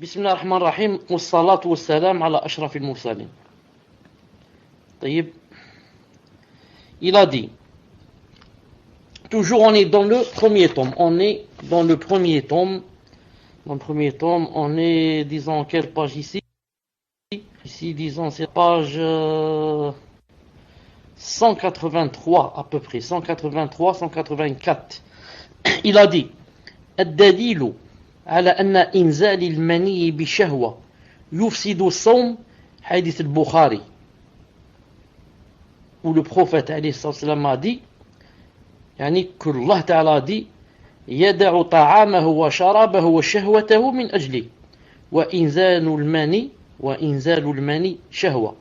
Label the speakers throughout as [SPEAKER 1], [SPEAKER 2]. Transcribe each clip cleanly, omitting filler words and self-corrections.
[SPEAKER 1] بسم الله الرحمن الرحيم والصلاة والسلام على أشرف المرسلين. طيب. Il a dit, toujours on est dans le premier tome, on est, disons, quelle page ici? Ici, disons, c'est page 183 à peu près, 183, 184. Il a dit, الدليل على أن إنزال المني بشهوة يفسد الصوم حديث البخاري où le prophète عليه الصلاة والسلام a dit يعني que Allah تعالى dit يدع طعامه وشرابه وشهوته من أجله وإنزال المني شهوة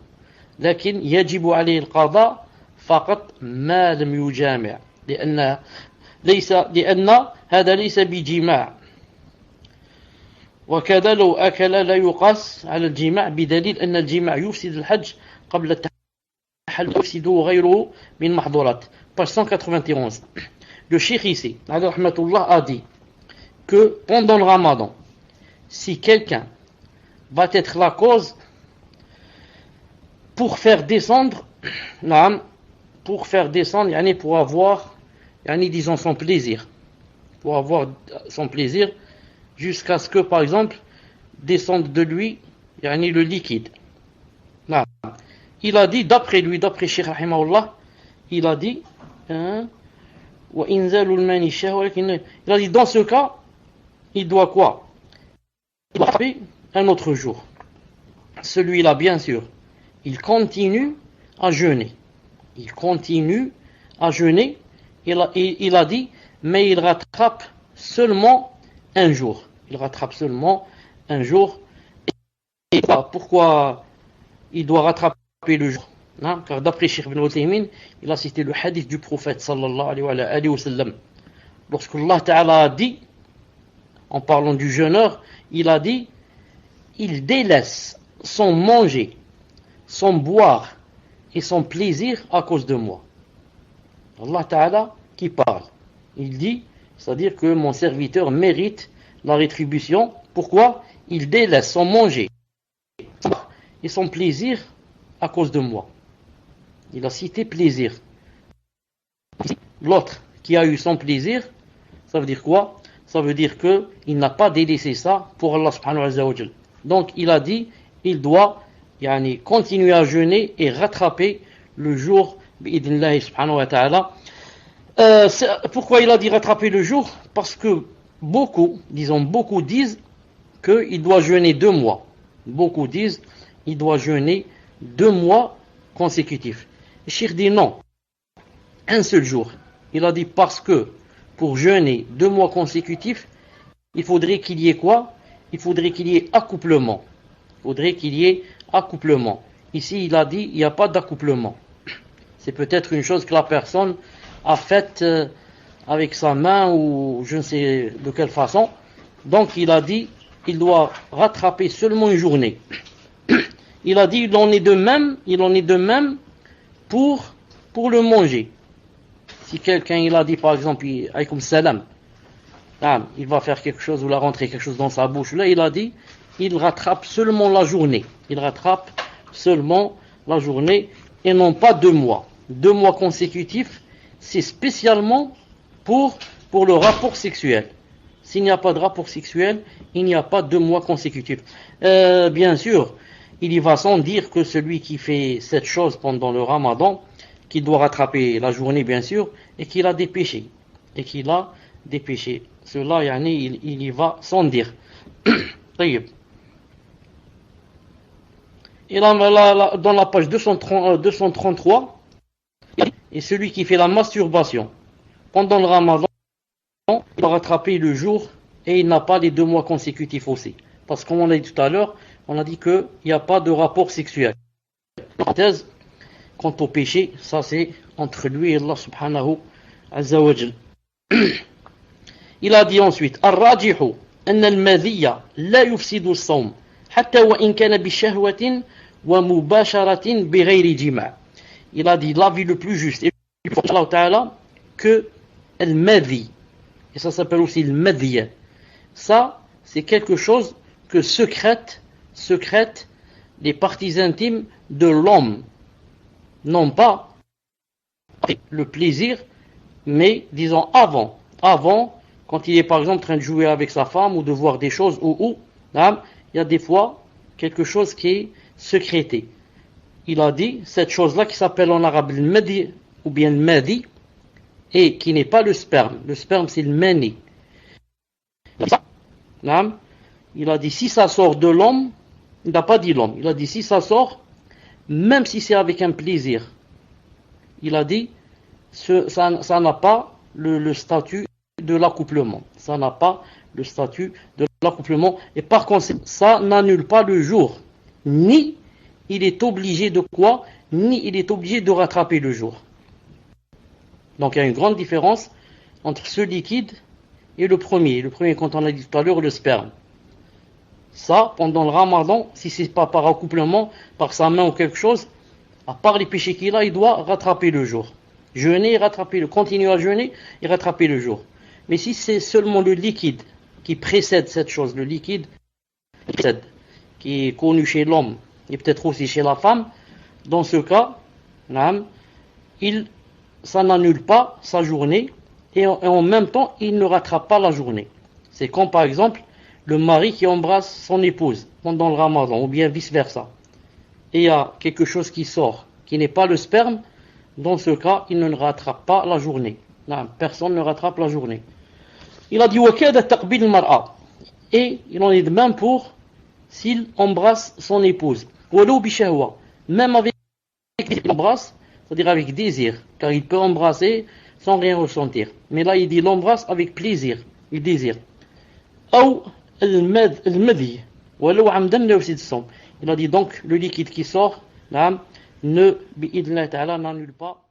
[SPEAKER 1] لكن يجب عليه القضاء فقط ما لم يجامع لأن هذا ليس بجماع وكذا لو أكل لا يقاس على الجماع بدليل أن الجماع يفسد الحج قبل التحلل يفسده غيره من محظورات. Page 191. Le cheikh ici, alayhi rahmatullah, a dit que pendant le ramadan, si quelqu'un va être la cause pour faire descendre, pour avoir, disons, son plaisir, jusqu'à ce que, par exemple, descende de lui le liquide. Là. Il a dit, d'après Cheikh Rahimahullah, il a dit, il a dit, dans ce cas, il doit quoi? Il doit faire un autre jour. Celui-là, bien sûr, il continue à jeûner. Il a dit, mais il rattrape seulement un jour. Et pourquoi il doit rattraper le jour? Car d'après Cheikh Ibn Uthaymin, il a cité le hadith du prophète sallallahu alayhi wa sallam. Lorsque Allah Ta'ala a dit, en parlant du jeûneur, il a dit, il délaisse son manger, son boire et son plaisir à cause de moi. Allah Ta'ala qui parle. Il dit, c'est-à-dire que mon serviteur mérite la rétribution. Pourquoi? Il délaisse son manger et son plaisir à cause de moi. Il a cité plaisir. L'autre qui a eu son plaisir, ça veut dire quoi? Ça veut dire qu'il n'a pas délaissé ça pour Allah subhanahu wa ta'ala. Donc il a dit, il doit continuer à jeûner et rattraper le jour bi'idnillahi subhanahu wa ta'ala. Pourquoi il a dit rattraper le jour? Parce que beaucoup disent qu'il doit jeûner 2 mois. Beaucoup disent qu'il doit jeûner 2 mois consécutifs. Le cheikh dit non, un seul jour. Il a dit parce que pour jeûner 2 mois consécutifs, il faudrait qu'il y ait quoi? Il faudrait qu'il y ait accouplement. Ici, il a dit il n'y a pas d'accouplement. C'est peut-être une chose que la personne a faite avec sa main ou je ne sais de quelle façon. Donc il a dit il doit rattraper seulement une journée. Il a dit il en est de même pour le manger. Si quelqu'un il a dit par exemple alaykoum salam, il va faire quelque chose ou la rentrer quelque chose dans sa bouche, là il a dit il rattrape seulement la journée. Et non pas 2 mois. 2 mois consécutifs, c'est spécialement pour le rapport sexuel. S'il n'y a pas de rapport sexuel, il n'y a pas 2 mois consécutifs. Bien sûr, il y va sans dire que celui qui fait cette chose pendant le ramadan, qu'il doit rattraper la journée bien sûr, et qu'il a des péchés. Cela, il y va sans dire. Et là, dans la page 233, et celui qui fait la masturbation pendant le ramadan, il va rattraper le jour et il n'a pas les 2 mois consécutifs aussi. Parce que comme on l'a dit tout à l'heure, on a dit qu'il n'y a pas de rapport sexuel. Parenthèse, quant au péché, ça c'est entre lui et Allah subhanahu azza wa jal. Il a dit ensuite, Ar-rajihu, anna al-madhiya la yufsidu as-sawm, hatta wa in kana bi shahwatin wa mubasharatin bi ghayri jima'. Il a dit l'avis le plus juste et Allah Ta'ala que al-madhi, et ça s'appelle aussi le madhiya. Ça, c'est quelque chose que secrètent les parties intimes de l'homme. Non pas le plaisir, mais disons avant, quand il est par exemple en train de jouer avec sa femme ou de voir des choses, il y a des fois quelque chose qui est secrété. Il a dit cette chose-là qui s'appelle en arabe le madi ou bien le madi et qui n'est pas le sperme. Le sperme c'est le mani. Il a dit si ça sort de l'homme, il n'a pas dit l'homme, il a dit si ça sort, même si c'est avec un plaisir, il a dit ça n'a pas le statut de l'accouplement. Ça n'a pas le statut de l'accouplement et par conséquent ça n'annule pas le jour. Ni il est obligé de quoi, ni il est obligé de rattraper le jour. Donc il y a une grande différence entre ce liquide et le premier. Le premier, quand on a dit tout à l'heure, le sperme. Ça, pendant le ramadan, si c'est pas par accouplement, par sa main ou quelque chose, à part les péchés qu'il a, il doit rattraper le jour. Jeûner et rattraper continuer à jeûner et rattraper le jour. Mais si c'est seulement le liquide qui précède cette chose, le liquide qui est connu chez l'homme et peut-être aussi chez la femme, dans ce cas, ça n'annule pas sa journée et en même temps, il ne rattrape pas la journée. C'est comme par exemple le mari qui embrasse son épouse pendant le ramadan ou bien vice-versa. Et il y a quelque chose qui sort, qui n'est pas le sperme, dans ce cas, il ne rattrape pas la journée. Non, personne ne rattrape la journée. Il a dit et il en est de même pour s'il embrasse son épouse. Même avec l'embrasse, c'est-à-dire avec désir, car il peut embrasser sans rien ressentir. Mais là, il dit l'embrasse avec plaisir, il désire. Il a dit donc le liquide qui sort ne n'annule pas